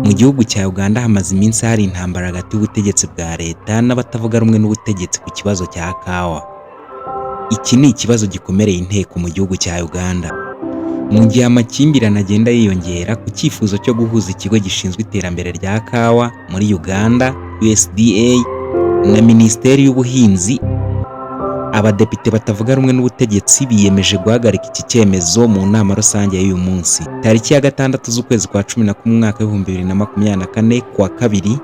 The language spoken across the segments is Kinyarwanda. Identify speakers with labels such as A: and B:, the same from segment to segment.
A: Mu gihugu cya Uganda hamaze iminsi hari intambara hagati y'ubutegetsi bwa leta n'abatavuga rumwe n'ubutegetsi ku kibazo cya kawa. Iki ni ikibazo gikomereye inteko mu gihugu cya Uganda. Mu gihe amakimbirane agenda yiyongera ku cyifuzo cyo guhuza ikigo gishinzwe iterambere rya kawa muri Uganda USDA na Minisiteri y'Ubuhinzi, abadepite batavuga rumwe n'ubutegetsi biyemeje guhagarika iki cyemezo mu nama rusange y'uyu munsi. Tariki ya 6 z'ukwezi kwa 11 mwaka wa 2024 kuwa kabiri,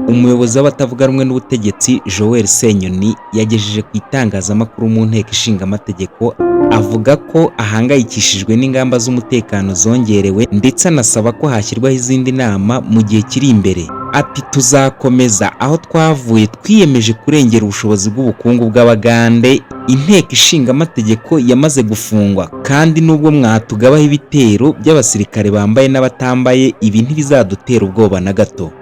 A: umuyobozi w'abatavuga rumwe n'ubutegetsi Joel Senyoni yagejeje ku itangazamakuru mu nteko ishinga amategeko avuga ko ahangayikishijwe n'ingamba z'umutekano zongerewe ndetse anasaba ko hashyirwaho izindi nama mu gihe kiri imbere. Ati tuzakomeza aho twavuye, twiyemeje kurengera ubushobozi bw'ubukungu bw'Abagande. Inteko ishinga amategeko yamaze gufungwa kandi nubwo mwatugabaho ibitero by'abasirikare bambaye n'abatambaye, ibi ntibizadutera ubwoba na gato.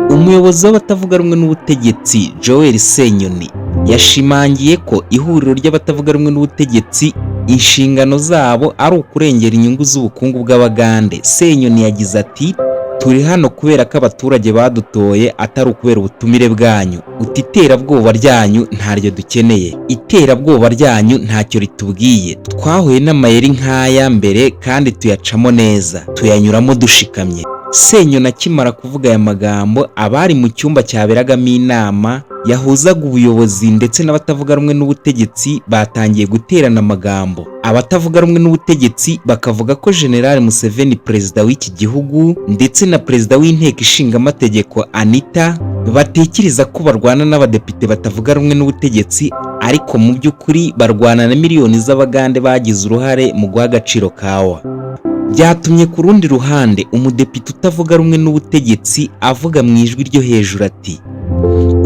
A: Umuyobozi w'abatavuga rumwe n'ubutegetsi Joel Senyoni yashimangiye ko ihuriro ry'abatavuga rumwe n'ubutegetsi inshingano zabo ari ukurengera inyungu z'ubukungu bw'Abagande. Senyoni yagize ati turi hano kubera ko abaturage badutoye, atari ukubera ubutumire bwanyu. Uti iterabwoba ryanyu ntaryo dukeneye, iterabwoba ryanyu ntacyo ritubwiye. Twahuye n'amayeri nk'aya mbere kandi tuyacamo neza, tuyanyuramo dushikamye. Senyoni akimara kuvuga aya magambo, abari mu cyumba cyaberagamo inama yahuzaga ubuyobozi ndetse n'abatavuga rumwe n'ubutegetsi batangiye guterana amagambo. Abatavuga rumwe n'ubutegetsi bakavuga ko General Museveni, perezida w'iki gihugu, ndetse na perezida w'inteko ishinga amategeko Anita batekereza ko barwana n'abadepite batavuga rumwe n'ubutegetsi, ariko mu by'ukuri barwana na miliyoni z'Abagande bagize uruhare mu guha agaciro kawa. Byatumye ku rundi ruhande umudepite utavuga rumwe n'ubutegetsi avuga mu ijwi ryo hejuru ati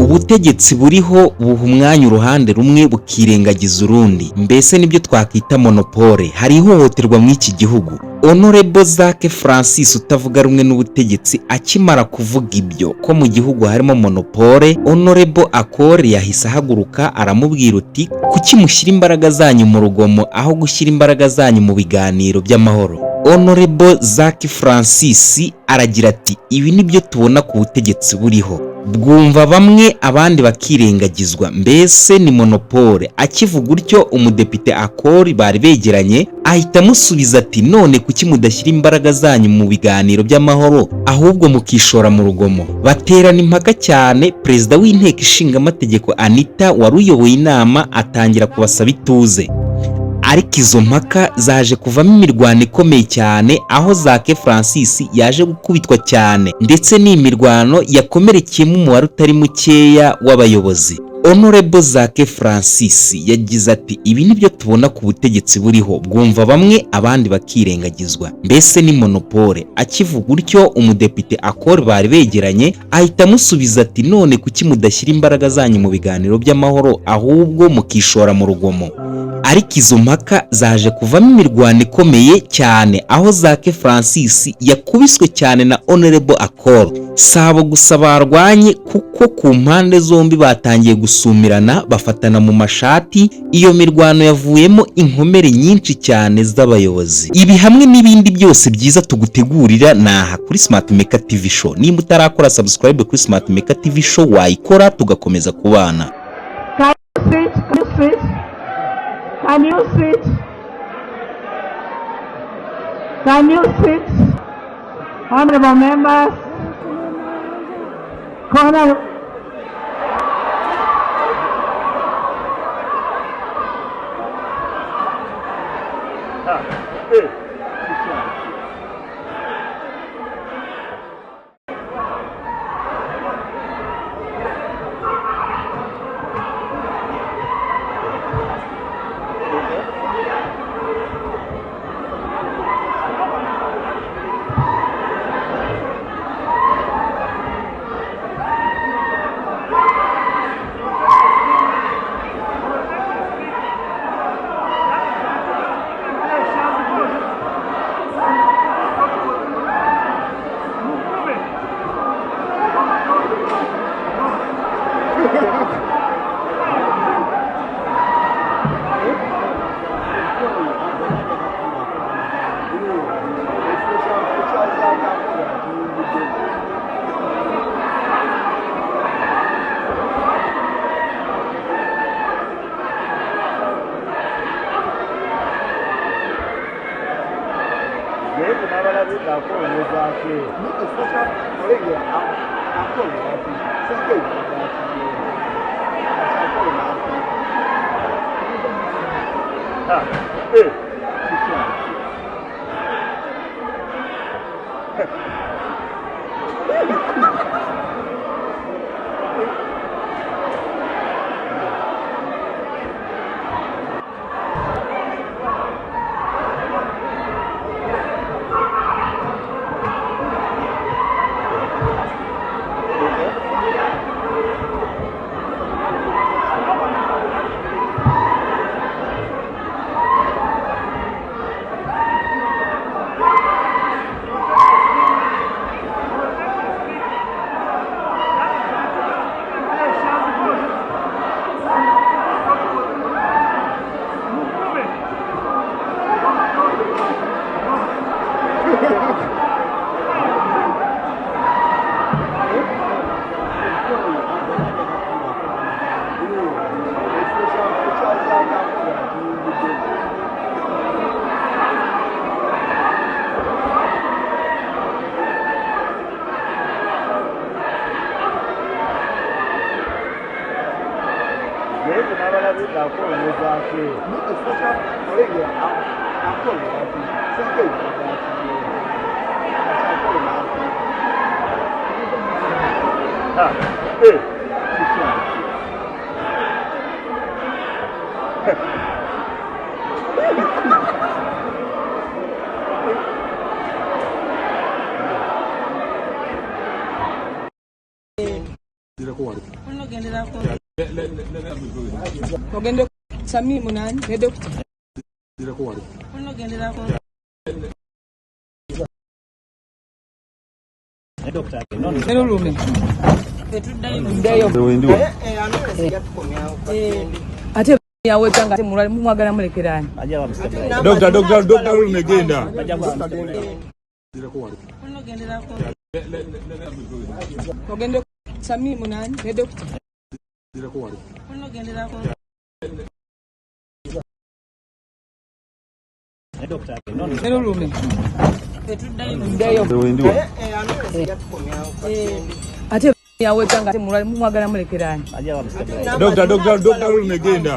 A: ubutegetsi buriho buha umwanya uruhande rumwe bukirengagiza urundi, mbese nibyo twakwita monopole. Hari ihohoterwa mu iki gihugu. Honorable Zake Francis utavuga rumwe n'ubutegetsi akimara kuvuga ibyo ko mu gihugu harimo monopole, Honorable Akore yahise ahaguruka aramubwira uti kuki mushyira imbaraga zanyu mu rugomo aho gushyira imbaraga zanyu mu biganiro by'amahoro. Honorable Zake Francis aragira ati ibi nibyo tubona ku butegetsi buriho, bwumva bamwe abandi bakirengagizwa, mbese ni monopole. Akivuga utyo umudepite Akori bari begeranye ahita amusubiza ati none kuki mudashyira imbaraga zanyu mu biganiro by'amahoro ahubwo mukishora mu rugomo. Baterana impaka cyane. Perezida w'inteko ishinga amategeko Anita wari uyoboye inama atangira kubasaba ituze, ariko izo mpaka zaje kuvamo imirwano ikomeye cyane, aho Zake Francis yaje gukubitwa cyane ndetse n'imirwano yakomerekeyemo umubare utari mukeya w'abayobozi. Honorable Zake Francis yagize ati ibi nibyo tubona ku butegetsi buriho, bwumva bamwe abandi bakirengagizwa, mbese ni monopole. Akivuga utyo umudepite Akore bari begeranye ahita amusubiza ati none kuki mudashyira imbaraga zanyu mu biganiro by'amahoro ahubwo mukishora mu rugomo. Ariko izo mpaka zaje kuvamo imirwano ikomeye cyane, aho Zake Francis yakubiswe cyane na Honorable Akore. Sabo gusa barwanye kuko ku mpande zombi batangiye gusumirana bafatana mu mashati. Iyo mirwano yavuyemo inkomere nyinshi cyane z'abayobozi. Ibi hamwe n'ibindi byose byiza tugutegurira naha kuri Smart Maker TV Show. Nimba utarakora subscribe kuri Smart Maker TV Show wayikora tugakomeza kubana.
B: Can you sit? Can you sit? Honorable members, corner.
C: Ogende Sami munani ne doctor. Ate yawetanga ate mulali mumwagala mulekerani.
D: Doctor umegenda.
C: Ogende Sami munani ne doctor. Ate yawetanga ate mulali mumwagala mulekerani.
D: Doctor umegenda.